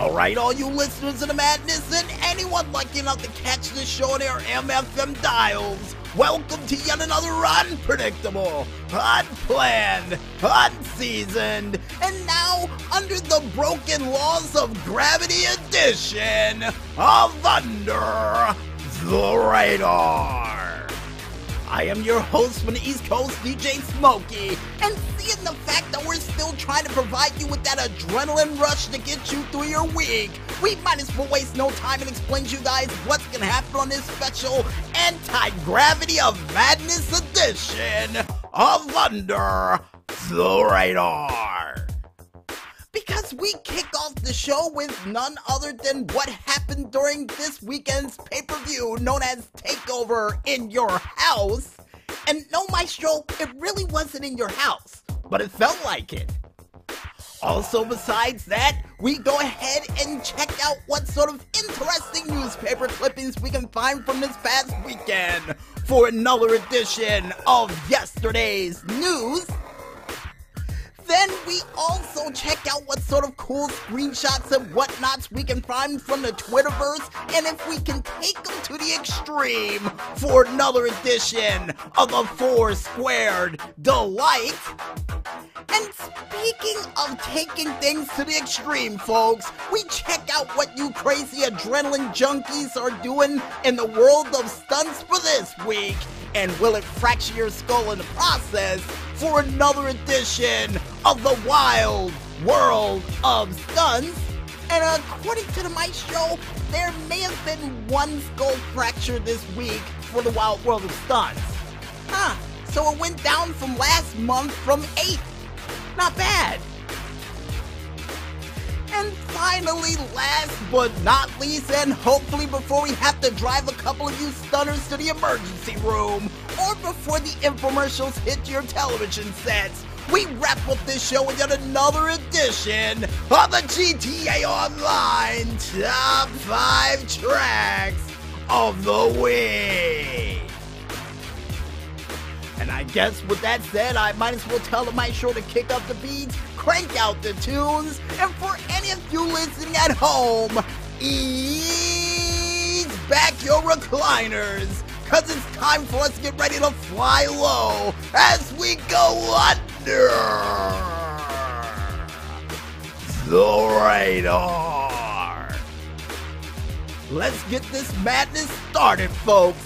Alright, all you listeners of the madness and anyone lucky enough to catch this show on their MFM dials, welcome to yet another unpredictable, unplanned, unseasoned, and now under the broken laws of gravity edition of Under the Radar. I am your host from the East Coast, DJ Smokey, and seeing the fact that we're still trying to provide you with that adrenaline rush to get you through your week, we might as well waste no time and explain to you guys what's going to happen on this special Anti-Gravity of Madness edition of Under the Radar. Because we kick off the show with none other than what happened during this weekend's pay-per-view known as TakeOver in Your House. And no, Maestro, it really wasn't in your house, but it felt like it. Also, besides that, we go ahead and check out what sort of interesting newspaper clippings we can find from this past weekend for another edition of yesterday's news. Then we also check out what sort of cool screenshots and whatnots we can find from the Twitterverse, and if we can take them to the extreme for another edition of the Four Squared Delight. And speaking of taking things to the extreme, folks, we check out what you crazy adrenaline junkies are doing in the world of stunts for this week. And will it fracture your skull in the process for another edition of the Wild World of Stunts? And according to the Maestro, there may have been one skull fracture this week for the Wild World of Stunts. So it went down from last month from 8. Not bad. And finally, last but not least, and hopefully before we have to drive a couple of you stunners to the emergency room, or before the infomercials hit your television sets, we wrap up this show with yet another edition of the GTA Online Top 5 Tracks of the Week. And I guess with that said, I might as well tell the Maestro to kick up the beats, crank out the tunes, and for any of you listening at home, ease back your recliners, cause it's time for us to get ready to fly low as we go under the radar. Let's get this madness started, folks.